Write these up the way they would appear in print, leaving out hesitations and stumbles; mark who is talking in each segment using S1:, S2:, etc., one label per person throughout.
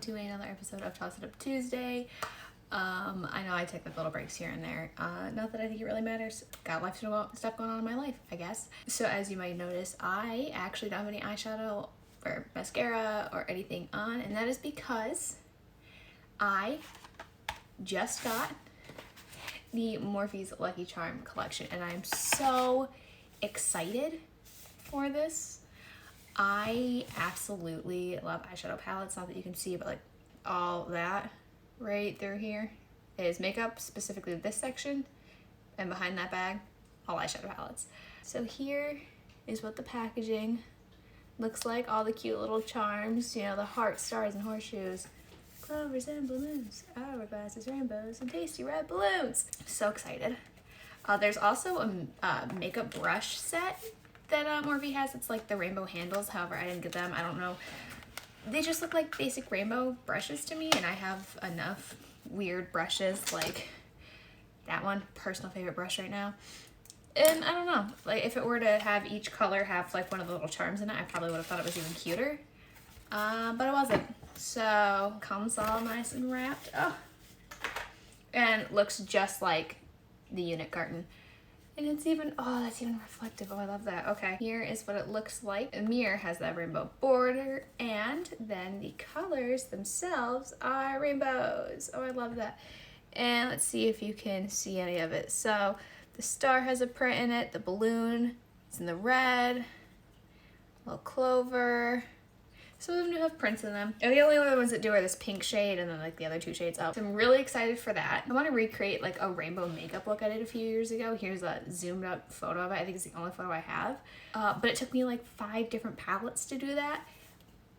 S1: to another episode of Toss It Up Tuesday. I know I take like little breaks here and there. Not that I think it really matters. Got stuff going on in my life, I guess. So as you might notice, I actually don't have any eyeshadow or mascara or anything on, and that is because I just got the Morphe X Lucky Charms collection, and I'm so excited for this. I absolutely love eyeshadow palettes. Not that you can see, but like all that right through here is makeup, specifically this section, and behind that bag, all eyeshadow palettes. So here is what the packaging looks like. All the cute little charms, you know, the heart, stars, and horseshoes. Clovers and balloons, hourglasses, rainbows, and tasty red balloons. So excited. There's also a makeup brush set that Morphe has. It's like the rainbow handles. However, I didn't get them. I don't know. They just look like basic rainbow brushes to me, and I have enough weird brushes like that one, personal favorite brush right now. And I don't know, like if it were to have each color have like one of the little charms in it, I probably would have thought it was even cuter. But it wasn't. So comes all nice and wrapped. Oh, and looks just like the unit carton. And it's even, oh, that's even reflective. Oh, I love that. Okay, here is what it looks like. The mirror has that rainbow border, and then the colors themselves are rainbows. Oh, I love that. And let's see if you can see any of it. So the star has a print in it. The balloon is in the red. A little clover. Some of them do have prints in them. And the only other ones that do are this pink shade and then like the other two shades up. So I'm really excited for that. I want to recreate like a rainbow makeup look I did a few years ago. Here's a zoomed up photo of it. I think it's the only photo I have. But it took me like 5 different palettes to do that.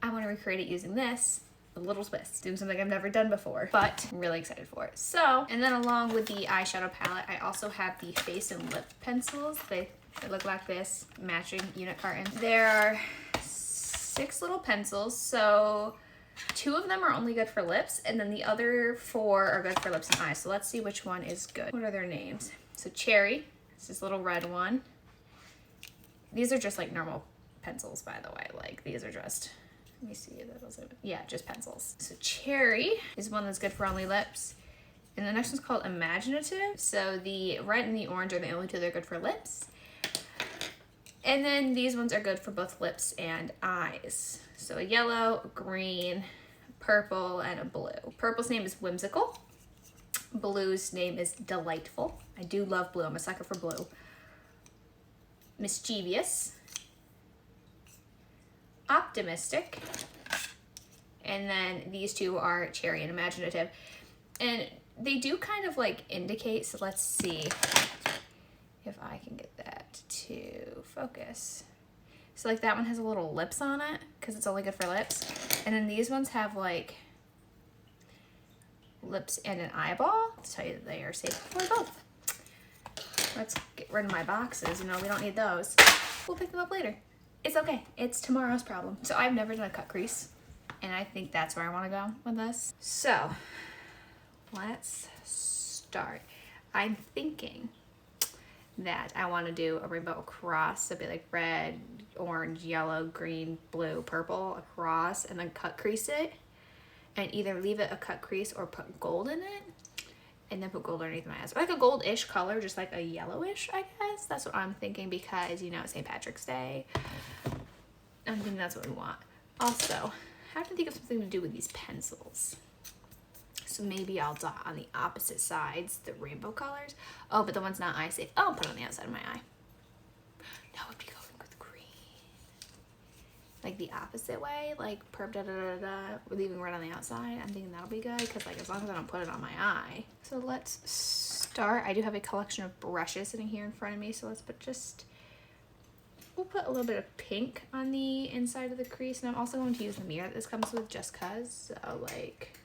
S1: I want to recreate it using this, a little twist, doing something I've never done before, but I'm really excited for it. So, and then along with the eyeshadow palette, I also have the face and lip pencils. They look like this, matching unit carton. There are 6 little pencils, so 2 of them are only good for lips, and then the other 4 are good for lips and eyes. So let's see which one is good. What are their names? So Cherry, it's this little red one. These are just like normal pencils, by the way. Like these are just, let me see, yeah, just pencils. So Cherry is one that's good for only lips. And the next one's called Imaginative. So the red and the orange are the only 2 that are good for lips. And then these ones are good for both lips and eyes. So a yellow, a green, purple, and a blue. Purple's name is Whimsical. Blue's name is Delightful. I do love blue. I'm a sucker for blue. Mischievous. Optimistic. And then these 2 are Cherry and Imaginative. And they do kind of like indicate, so let's see if I can get that to focus. So like that one has a little lips on it because it's only good for lips. And then these ones have like lips and an eyeball to tell you that they are safe for both. Let's get rid of my boxes. You know, we don't need those. We'll pick them up later. It's okay. It's tomorrow's problem. So I've never done a cut crease, and I think that's where I want to go with this. So let's start. I'm thinking that I want to do a rainbow across. So it'd be like red, orange, yellow, green, blue, purple across, and then cut crease it, and either leave it a cut crease or put gold in it, and then put gold underneath my eyes. Or like a gold-ish color, just like a yellowish, I guess. That's what I'm thinking because, you know, it's St. Patrick's Day. I'm thinking that's what we want. Also, I have to think of something to do with these pencils. So maybe I'll dot on the opposite sides, the rainbow colors. Oh, but the one's not eye safe. Oh, I'll put it on the outside of my eye. That would be going with green. Like the opposite way, like perp da da da da, leaving red on the outside. I'm thinking that'll be good because like as long as I don't put it on my eye. So let's start. I do have a collection of brushes sitting here in front of me. So let's put we'll put a little bit of pink on the inside of the crease. And I'm also going to use the mirror that this comes with just cause. So like,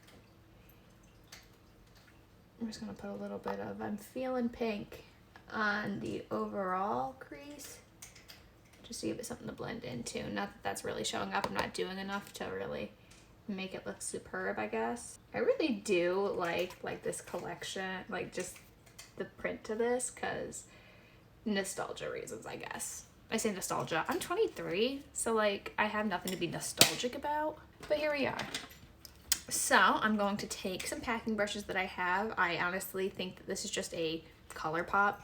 S1: I'm just gonna put a little bit of, I'm feeling pink on the overall crease, just to give it something to blend into. Not that that's really showing up. I'm not doing enough to really make it look superb, I guess. I really do like this collection, like just the print to this, cause nostalgia reasons, I guess. I say nostalgia. I'm 23, so like I have nothing to be nostalgic about, but here we are. So I'm going to take some packing brushes that I have. I honestly think that this is just a ColourPop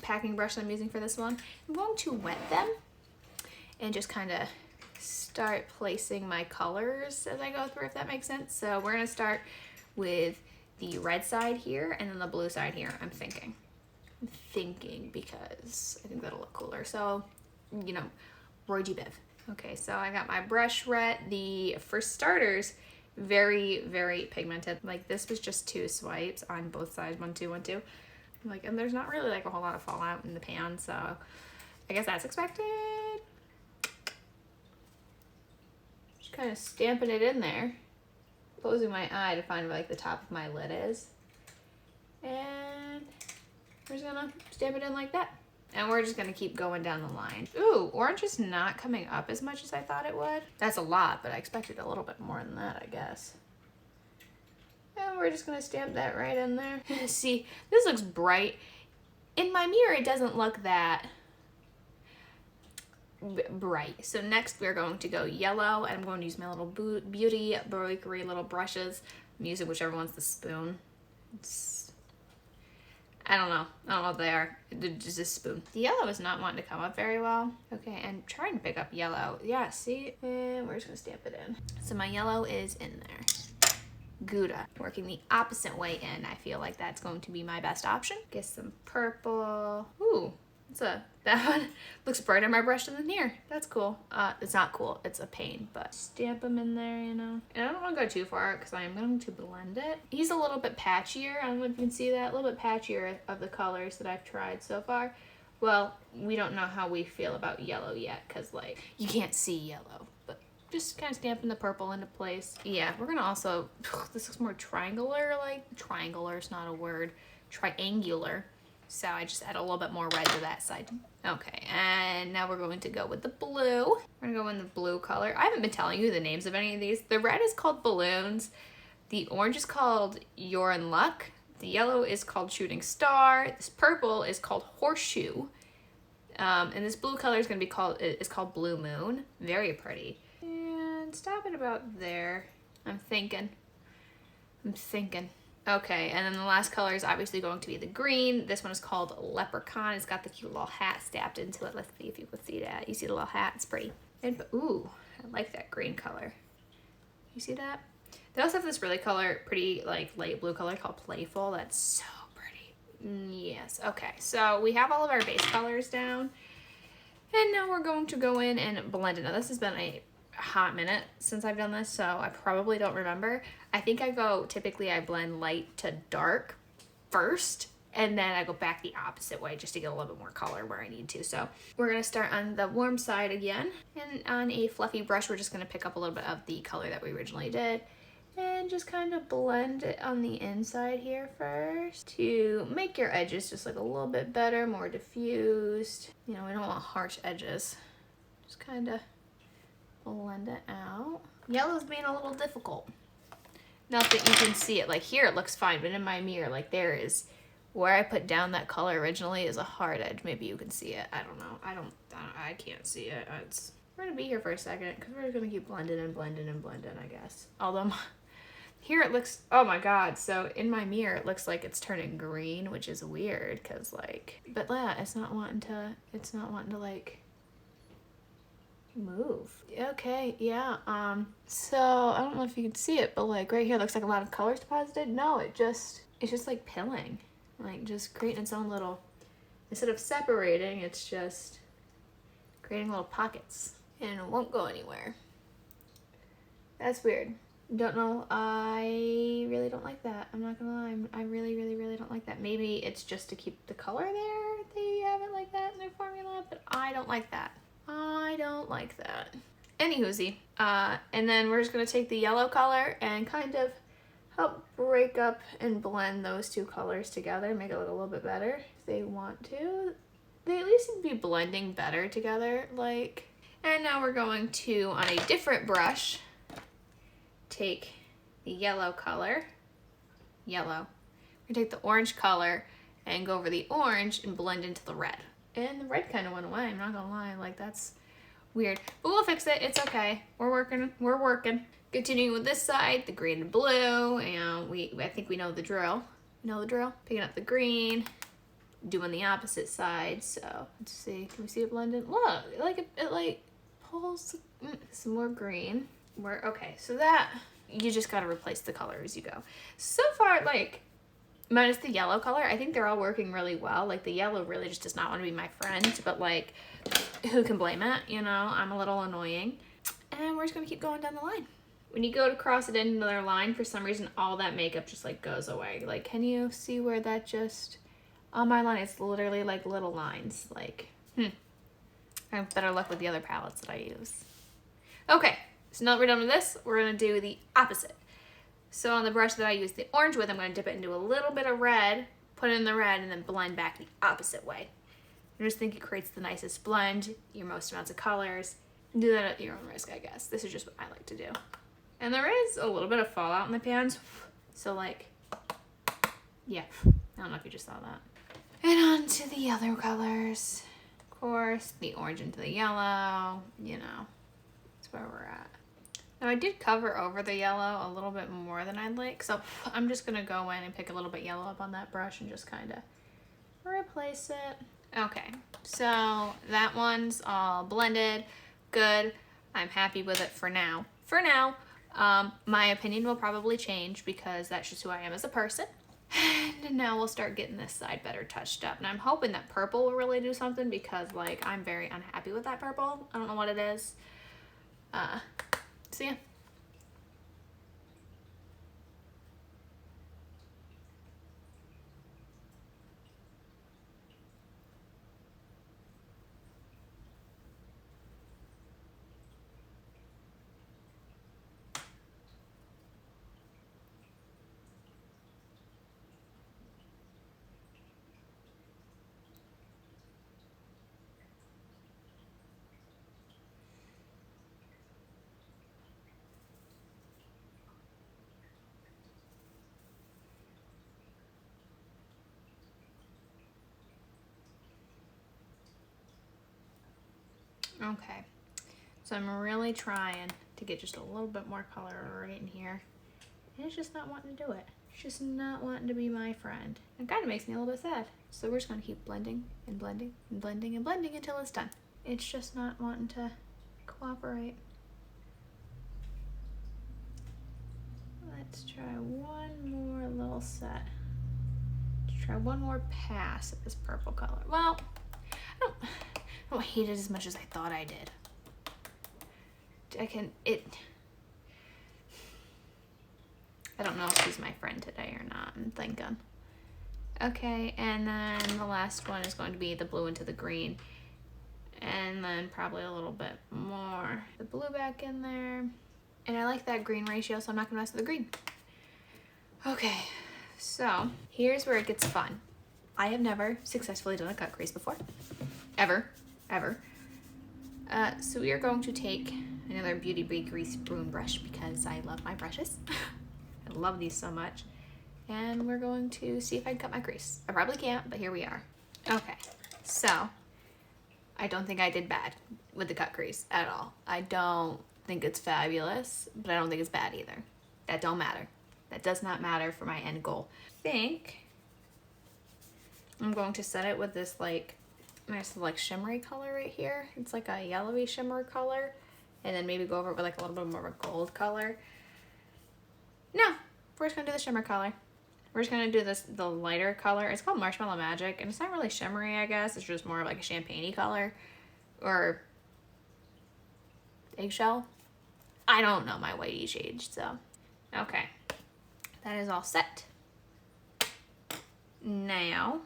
S1: packing brush that I'm using for this one. I'm going to wet them and just kind of start placing my colors as I go through, if that makes sense. So we're gonna start with the red side here and then the blue side here, I'm thinking because I think that'll look cooler. So, you know, Roy G. Biv. Okay, so I got my brush red. The, for starters, very, very pigmented. Like this was just 2 swipes on both sides, 1, 2, 1, 2. Like, and there's not really like a whole lot of fallout in the pan, so I guess that's expected. Just kind of stamping it in there, closing my eye to find where like the top of my lid is, and we're just gonna stamp it in like that. And we're just gonna keep going down the line. Ooh, orange is not coming up as much as I thought it would. That's a lot, but I expected a little bit more than that, I guess. And we're just gonna stamp that right in there. See, this looks bright. In my mirror, it doesn't look that bright. So next we're going to go yellow, and I'm going to use my little beauty bakery little brushes. I'm using whichever one's the spoon. I don't know what they are. Just a spoon. The yellow is not wanting to come up very well. Okay, and trying to pick up yellow. Yeah, see? And we're just gonna stamp it in. So my yellow is in there. Gouda. Working the opposite way in. I feel like that's going to be my best option. Get some purple. Ooh, that one looks brighter on my brush than here. That's cool. It's not cool. It's a pain, but stamp them in there, you know. And I don't want to go too far because I am going to blend it. He's a little bit patchier. I don't know if you can see that. A little bit patchier of the colors that I've tried so far. Well, we don't know how we feel about yellow yet because, like, you can't see yellow. But just kind of stamping the purple into place. Yeah, we're going to also, this looks more triangular, like, triangular is not a word. Triangular. So I just add a little bit more red to that side. Okay, and now we're going to go with the blue. We're gonna go in the blue color. I haven't been telling you the names of any of these. The red is called Balloons. The orange is called You're in Luck. The yellow is called Shooting Star. This purple is called Horseshoe. And this blue color is gonna be called Blue Moon. Very pretty. And stop it about there. I'm thinking. Okay, and then the last color is obviously going to be the green. This one is called Leprechaun. It's got the cute little hat stamped into it. Let's see if you can see that. You see the little hat? It's pretty. And, ooh, I like that green color. You see that? They also have this really pretty, like, light blue color called Playful. That's so pretty. Yes, okay. So we have all of our base colors down. And now we're going to go in and blend it. Now, this has been a hot minute since I've done this, so I probably don't remember. I think typically I blend light to dark first, and then I go back the opposite way just to get a little bit more color where I need to. So we're gonna start on the warm side again, and on a fluffy brush, we're just gonna pick up a little bit of the color that we originally did, and just kind of blend it on the inside here first to make your edges just like a little bit better, more diffused. You know, we don't want harsh edges. Just kind of blend it out. Yellow's being a little difficult. Not that you can see it. Like here it looks fine, but in my mirror, like there is where I put down that color originally is a hard edge. Maybe you can see it. I don't know. I can't see it. We're gonna be here for a second because we're gonna keep blending and blending and blending, I guess. Although here it looks, oh my god. So in my mirror it looks like it's turning green, which is weird because like, but yeah, it's not wanting to like move. Okay, yeah. So I don't know if you can see it, but like right here looks like a lot of colors deposited. No, it's just like pilling, like just creating its own little, instead of separating, it's just creating little pockets and it won't go anywhere. That's weird. Don't know. I really don't like that. I'm not gonna lie. I really, really, really don't like that. Maybe it's just to keep the color there. They have it like that in their formula, but I don't like that. I don't like that. Anywhoosie, and then we're just gonna take the yellow color and kind of help break up and blend those two colors together, make it look a little bit better if they want to. They at least seem to be blending better together, like. And now we're going to, on a different brush, take the yellow color, we're gonna take the orange color and go over the orange and blend into the red. And the red kind of went away, I'm not gonna lie, like that's Weird, but we'll fix it. It's okay. We're working. Continuing with this side, the green and blue, and I think we know the drill. You know the drill? Picking up the green, doing the opposite side. So let's see, can we see it blended? Look, it like pulls some more green. Okay, so that, you just gotta replace the color as you go. So far, like, minus the yellow color, I think they're all working really well. Like, the yellow really just does not want to be my friend, but like, who can blame it? You know, I'm a little annoying. And we're just gonna keep going down the line. When you go to cross it into another line, for some reason, all that makeup just like goes away. Like, can you see where that just, on my line, it's literally like little lines. Like, I have better luck with the other palettes that I use. Okay, so now that we're done with this, we're gonna do the opposite. So on the brush that I use the orange with, I'm gonna dip it into a little bit of red, put it in the red, and then blend back the opposite way. I just think it creates the nicest blend, your most amounts of colors. Do that at your own risk, I guess. This is just what I like to do. And there is a little bit of fallout in the pans. So like, yeah, I don't know if you just saw that. And on to the other colors. Of course, the orange into the yellow, you know, that's where we're at. Now I did cover over the yellow a little bit more than I'd like. So I'm just gonna go in and pick a little bit yellow up on that brush and just kind of replace it. Okay, so that one's all blended. Good. I'm happy with it for now. My opinion will probably change because that's just who I am as a person. And now we'll start getting this side better touched up. And I'm hoping that purple will really do something because like I'm very unhappy with that purple. I don't know what it is. So yeah. Okay, so I'm really trying to get just a little bit more color right in here. And it's just not wanting to do it. It's just not wanting to be my friend. It kind of makes me a little bit sad. So we're just gonna keep blending and blending and blending and blending until it's done. It's just not wanting to cooperate. Let's try one more little set. Let's try one more pass at this purple color. Well, I don't hate it as much as I thought I did. I don't know if she's my friend today or not, I'm thinking. Okay, and then the last one is going to be the blue into the green. And then probably a little bit more. The blue back in there. And I like that green ratio, so I'm not gonna mess with the green. Okay, so here's where it gets fun. I have never successfully done a cut crease before. Ever. So we are going to take another Beauty Bay Grease Broom brush because I love my brushes. I love these so much. And we're going to see if I can cut my crease. I probably can't, but here we are. Okay, so I don't think I did bad with the cut crease at all. I don't think it's fabulous, but I don't think it's bad either. That don't matter. That does not matter for my end goal. I think I'm going to set it with this like nice like shimmery color right here. It's like a yellowy shimmer color, and then maybe go over it with like a little bit more of a gold color. No, we're just gonna do the shimmer color. We're just gonna do the lighter color. It's called Marshmallow Magic, and it's not really shimmery, I guess. It's just more of like a champagne-y color, or eggshell. I don't know my whitey shades, so. Okay, that is all set. Now,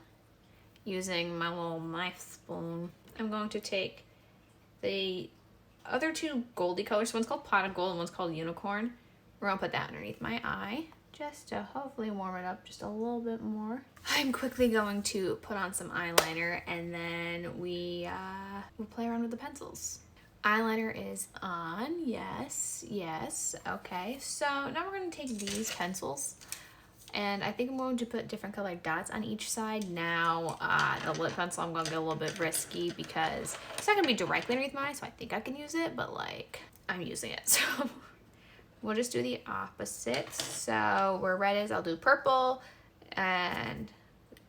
S1: using my little knife spoon, I'm going to take the other two goldy colors. One's called Pot of Gold and one's called Unicorn. We're gonna put that underneath my eye just to hopefully warm it up just a little bit more. I'm quickly going to put on some eyeliner and then we'll play around with the pencils. Eyeliner is on, yes, okay. So now we're gonna take these pencils And I think I'm going to put different colored dots on each side. Now, the lip pencil, I'm going to get a little bit risky because it's not going to be directly underneath my eye, so I think I can use it, but like, I'm using it, so we'll just do the opposites. So where red is, I'll do purple, and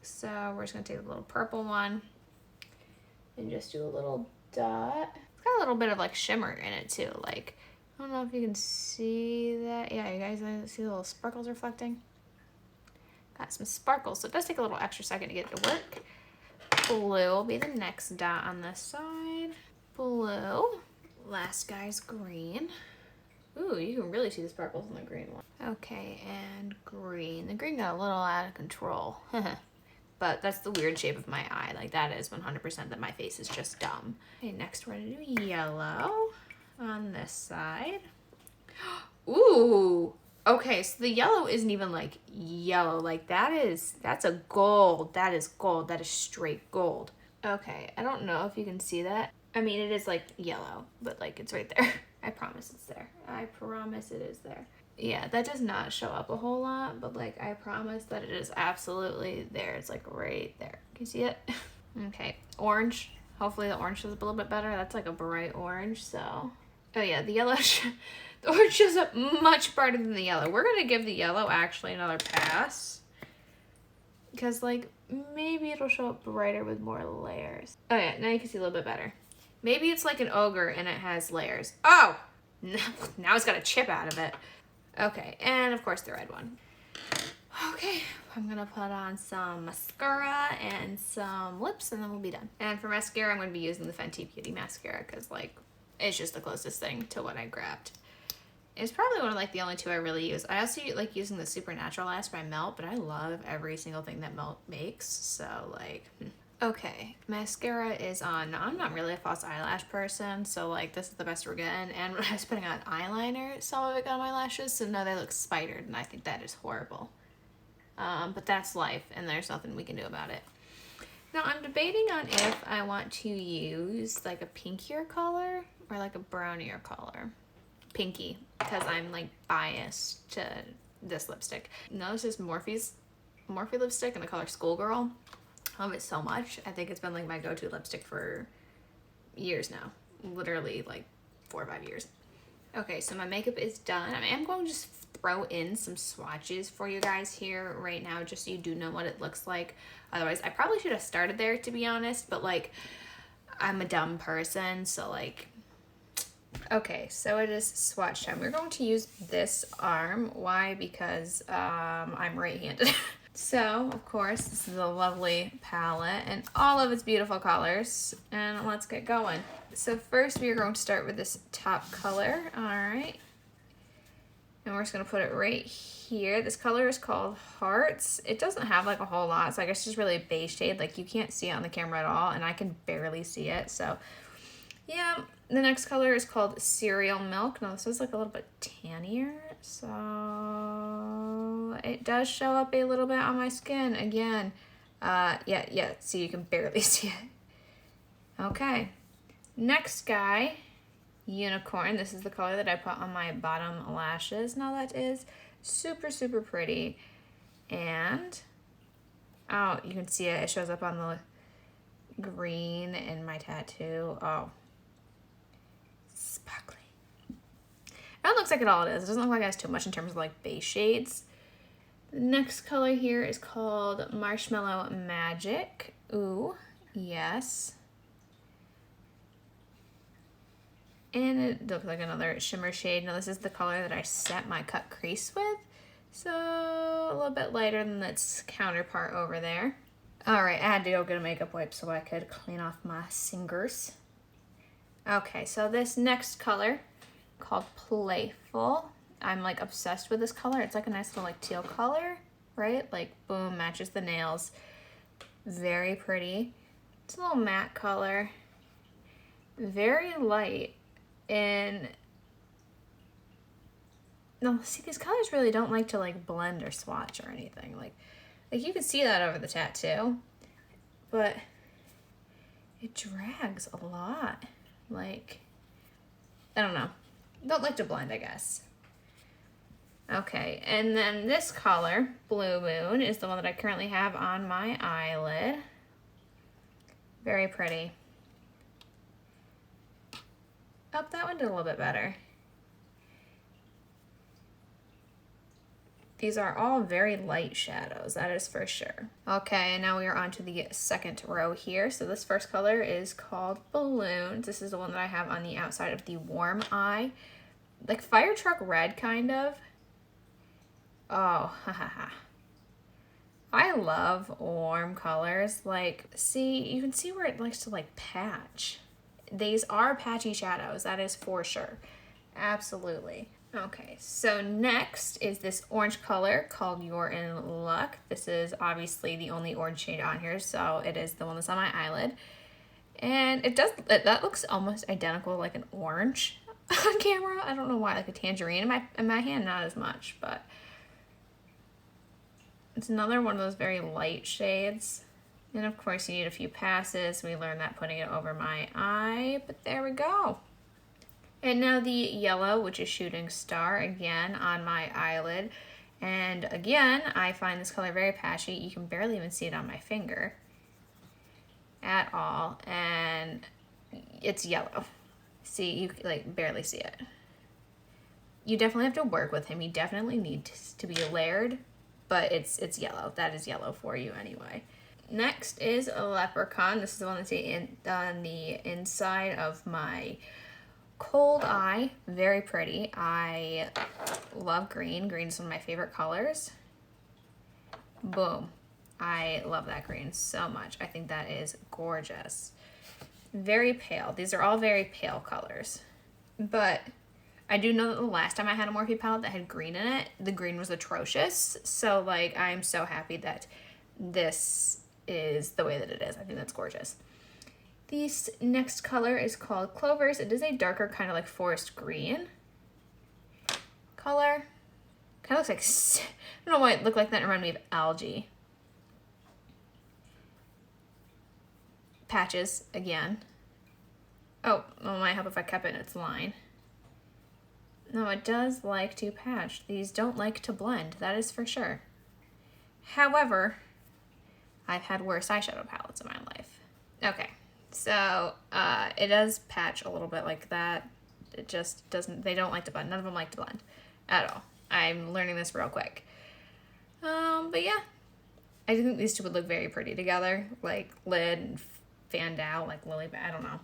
S1: so we're just going to take a little purple one and just do a little dot. It's got a little bit of like shimmer in it too, like, I don't know if you can see that. Yeah, you guys see the little sparkles reflecting? Got some sparkles, so it does take a little extra second to get it to work. Blue will be the next dot on this side. Blue. Last guy's green. Ooh, you can really see the sparkles in the green one. Okay, and green. The green got a little out of control. But that's the weird shape of my eye. Like, that is 100% that my face is just dumb. Okay, next we're gonna do yellow on this side. Ooh! Okay, so the yellow isn't even like yellow. Like, that's a gold. That is gold. That is straight gold. Okay, I don't know if you can see that. I mean, it is like yellow, but like it's right there. I promise it's there. I promise it is there. Yeah, that does not show up a whole lot, but like I promise that it is absolutely there. It's like right there. Can you see it? Okay, orange. Hopefully the orange shows up a little bit better. That's like a bright orange, so. Oh yeah, the yellow, the orange shows up much brighter than the yellow. We're gonna give the yellow actually another pass. Because like, maybe it'll show up brighter with more layers. Oh yeah, now you can see a little bit better. Maybe it's like an ogre and it has layers. Oh, now it's got a chip out of it. Okay, and of course the red one. Okay, I'm gonna put on some mascara and some lips and then we'll be done. And for mascara, I'm gonna be using the Fenty Beauty mascara because like, it's just the closest thing to what I grabbed. It's probably one of like the only two I really use. I also like using the Supernatural Lash by Melt, but I love every single thing that Melt makes, so like, Okay, mascara is on. Now, I'm not really a false eyelash person, so like this is the best we're getting. And when I was putting on eyeliner, some of it got on my lashes, so now they look spidered, and I think that is horrible. But that's life, and there's nothing we can do about it. Now, I'm debating on if I want to use like a pinkier color or like a brownier color. Pinky, because I'm like biased to this lipstick. No, this is Morphe lipstick in the color Schoolgirl. I love it so much. I think it's been like my go-to lipstick for years now. Literally like 4 or 5 years. Okay, so my makeup is done. I am going to just throw in some swatches for you guys here right now, just so you do know what it looks like. Otherwise, I probably should have started there, to be honest, but like, I'm a dumb person, so like, okay, so it is swatch time. We're going to use this arm. Why? Because I'm right-handed. So, of course, this is a lovely palette and all of its beautiful colors. And let's get going. So first we are going to start with this top color. All right. And we're just going to put it right here. This color is called Hearts. It doesn't have like a whole lot, so I guess it's just really a beige shade. Like you can't see it on the camera at all, and I can barely see it. So yeah, the next color is called Cereal Milk. Now this is like a little bit tannier, so it does show up a little bit on my skin again. Yeah, see, you can barely see it. Okay, next guy, Unicorn. This is the color that I put on my bottom lashes. Now that is super, super pretty. And, oh, you can see it. It shows up on the green in my tattoo. Oh, sparkly. That looks like it all it is. It doesn't look like it has too much in terms of like base shades. The next color here is called Marshmallow Magic. Ooh, yes. And it looks like another shimmer shade. Now this is the color that I set my cut crease with. So a little bit lighter than its counterpart over there. All right, I had to go get a makeup wipe so I could clean off my fingers. Okay, so this next color called Playful. I'm like obsessed with this color. It's like a nice little like teal color, right? Like boom, matches the nails. Very pretty. It's a little matte color. Very light. And no, see, these colors really don't like to like blend or swatch or anything. Like you can see that over the tattoo, but it drags a lot. Like, I don't know. Don't like to blend, I guess. Okay, and then this color, Blue Moon, is the one that I currently have on my eyelid. Very pretty. Oh, that one did a little bit better. These are all very light shadows, that is for sure. Okay, and now we are on to the second row here. So this first color is called Balloons. This is the one that I have on the outside of the warm eye. Like fire truck red, kind of. Oh, haha. I love warm colors. Like, see, you can see where it likes to like patch. These are patchy shadows, that is for sure. Absolutely. Okay, so next is this orange color called You're in Luck. This is obviously the only orange shade on here, so it is the one that's on my eyelid. And that looks almost identical, like an orange on camera. I don't know why, like a tangerine. In my hand, not as much, but it's another one of those very light shades. And of course you need a few passes. We learned that putting it over my eye, but there we go. And now the yellow, which is Shooting Star, again on my eyelid. And again, I find this color very patchy. You can barely even see it on my finger at all. And it's yellow. See, you like barely see it. You definitely have to work with him. He definitely needs to be layered, but it's yellow. That is yellow for you anyway. Next is a Leprechaun. This is the one that's on the inside of my cold eye. Very pretty. I love green. Green is one of my favorite colors. Boom. I love that green so much. I think that is gorgeous. Very pale. These are all very pale colors. But I do know that the last time I had a Morphe palette that had green in it, the green was atrocious. So like, I'm so happy that this is the way that it is. I think that's gorgeous. This next color is called Clovers. It is a darker kind of like forest green color. Kind of looks like, I don't know why it looked like that. It reminded me of algae. Patches again. Oh, well, it might help if I kept it in its line. No, it does like to patch. These don't like to blend, that is for sure. However, I've had worse eyeshadow palettes in my life. Okay. So, it does patch a little bit like that. It just doesn't, they don't like to blend. None of them like to blend at all. I'm learning this real quick. But yeah, I think these two would look very pretty together. Like lid and fanned out, like lily, I don't know.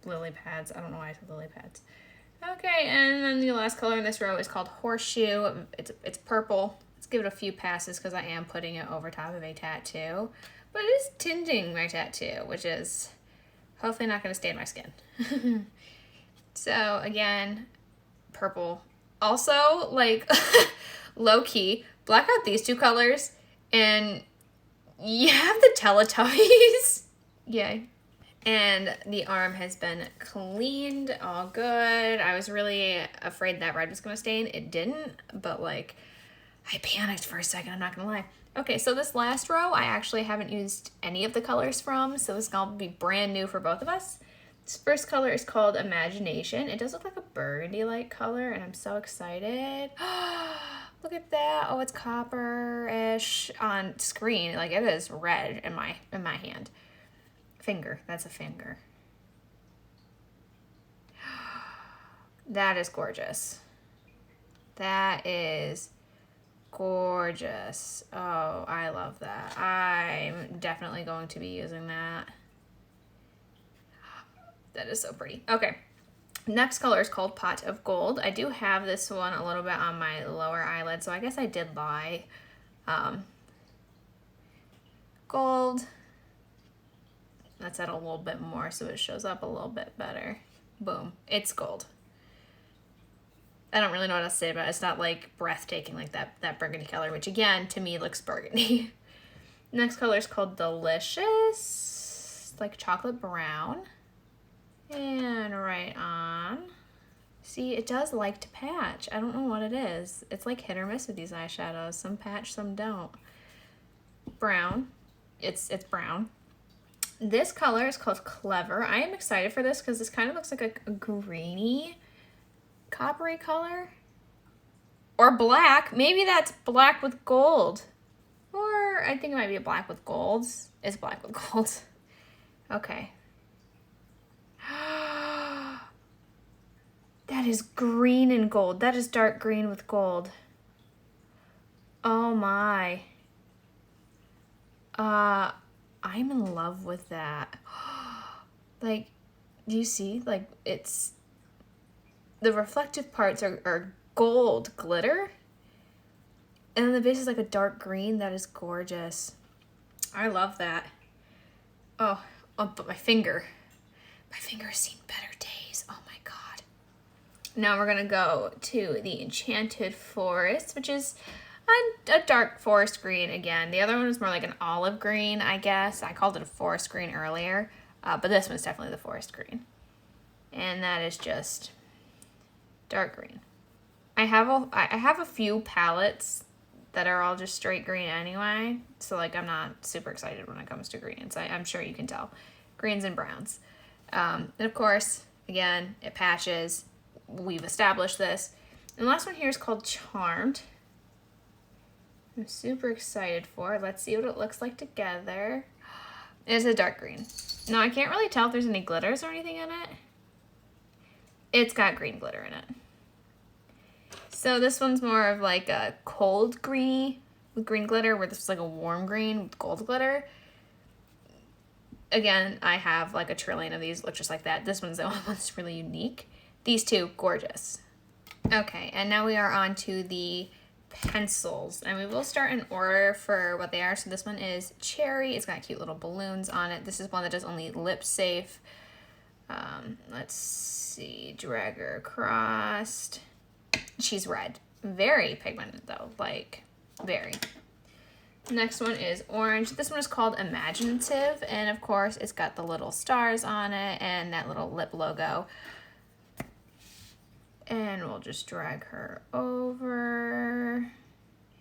S1: Lily pads. I don't know why I said lily pads. Okay, and then the last color in this row is called Horseshoe. It's purple. Let's give it a few passes because I am putting it over top of a tattoo. But it is tinging my tattoo, which is hopefully not going to stain my skin. So again, purple. Also, like, low-key, black out these two colors, and you have the Teletubbies. Yay. And the arm has been cleaned, all good. I was really afraid that red was going to stain. It didn't, but, like, I panicked for a second, I'm not going to lie. Okay, so this last row, I actually haven't used any of the colors from, so this is going to be brand new for both of us. This first color is called Imagination. It does look like a burgundy-like color, and I'm so excited. Look at that. Oh, it's copper-ish on screen. Like, it is red in my hand. Finger. That's a finger. That is gorgeous. That is gorgeous. Oh, I love that. I'm definitely going to be using that. That is so pretty. Okay. Next color is called Pot of Gold. I do have this one a little bit on my lower eyelid, so I guess I did lie. Gold. Let's add a little bit more so it shows up a little bit better. Boom. It's gold. I don't really know what else to say about it. It's not like breathtaking like that burgundy color, which again, to me, looks burgundy. Next color is called Delicious. It's like chocolate brown. And right on. See, it does like to patch. I don't know what it is. It's like hit or miss with these eyeshadows. Some patch, some don't. Brown. It's brown. This color is called Clever. I am excited for this because this kind of looks like a greeny, coppery color. Or black. Maybe that's black with gold. Or I think it might be a black with gold. It's black with gold. Okay. That is green and gold. That is dark green with gold. Oh my. I'm in love with that. Like, do you see? Like, it's... The reflective parts are gold glitter. And then the base is like a dark green. That is gorgeous. I love that. Oh, but my finger. My finger has seen better days. Oh my god. Now we're gonna go to the Enchanted Forest, which is a dark forest green again. The other one was more like an olive green, I guess. I called it a forest green earlier, but this one's definitely the forest green. And that is just dark green. I have a few palettes that are all just straight green anyway, so like I'm not super excited when it comes to greens. I'm sure you can tell. Greens and browns. And of course, again, it patches. We've established this. And the last one here is called Charmed. I'm super excited for it. Let's see what it looks like together. It's a dark green. Now, I can't really tell if there's any glitters or anything in it. It's got green glitter in it. So this one's more of like a cold greeny with green glitter, where this is like a warm green with gold glitter. Again, I have like a trillion of these look just like that. This one's the only one that's really unique. These two, gorgeous. Okay, and now we are on to the pencils, and we will start in order for what they are. So this one is Cherry. It's got cute little balloons on it. This is one that does only lip safe. Let's see, drag her across. She's red. Very pigmented though, like very. Next one is orange. This one is called Imaginative, and of course it's got the little stars on it and that little lip logo. And we'll just drag her over.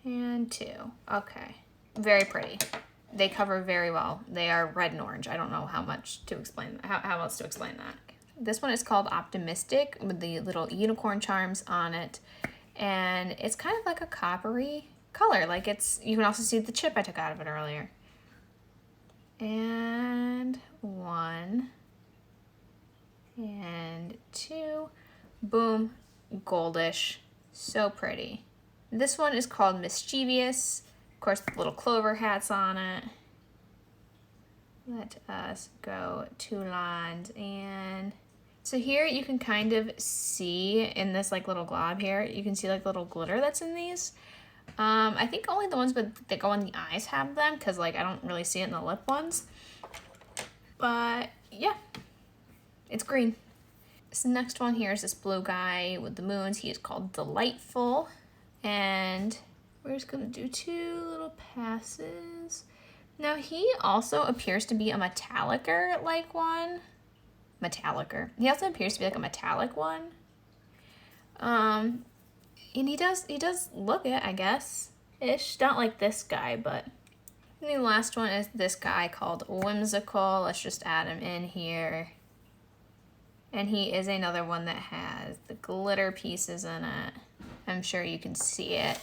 S1: And two. Okay. Very pretty. They cover very well. They are red and orange. I don't know how much to explain, how else to explain that. This one is called Optimistic with the little unicorn charms on it. And it's kind of like a coppery color. Like it's, you can also see the chip I took out of it earlier. And one. And two. Boom, goldish, so pretty. This one is called Mischievous. Of course, the little clover hats on it. Let us go 2 lines, and so here you can kind of see in this like little glob here, you can see like little glitter that's in these. I think only the ones that go on the eyes have them, because like I don't really see it in the lip ones. But yeah, it's green. This next one here is this blue guy with the moons. He is called Delightful. And we're just gonna do 2 little passes. Now he also appears to be a metallicer like one. Metallicer. He also appears to be like a metallic one. And he does look it, I guess. Ish. Not like this guy, but. And the last one is this guy called Whimsical. Let's just add him in here. And he is another one that has the glitter pieces in it. I'm sure you can see it.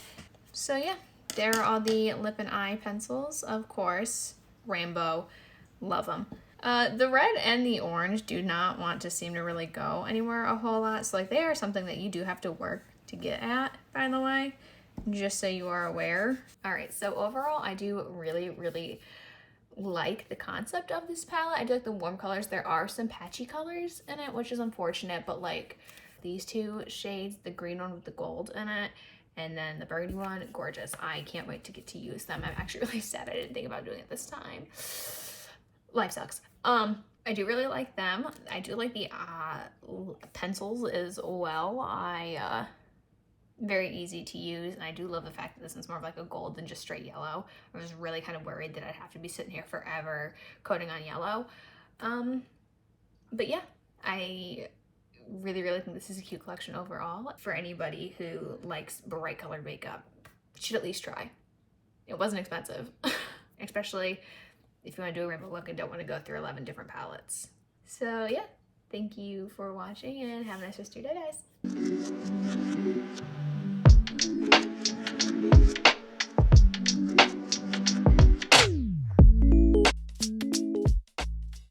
S1: So yeah, there are all the lip and eye pencils, of course. Rainbow, love them. The red and the orange do not want to seem to really go anywhere a whole lot. So like they are something that you do have to work to get at, by the way, just so you are aware. All right, so overall, I do really, really like the concept of this palette. I do like the warm colors. There are some patchy colors in it, which is unfortunate, but like these 2 shades, the green one with the gold in it, and then the burgundy one, gorgeous. I can't wait to get to use them. I'm actually really sad I didn't think about doing it this time. Life sucks. I do really like them. I do like the pencils as well. Very easy to use, and I do love the fact that this one's more of like a gold than just straight yellow. I was really kind of worried that I'd have to be sitting here forever coating on yellow. But yeah, I really, really think this is a cute collection overall. For anybody who likes bright colored makeup, you should at least try. It wasn't expensive, especially if you want to do a rainbow look and don't want to go through 11 different palettes. So yeah, thank you for watching and have a nice rest of your day, guys.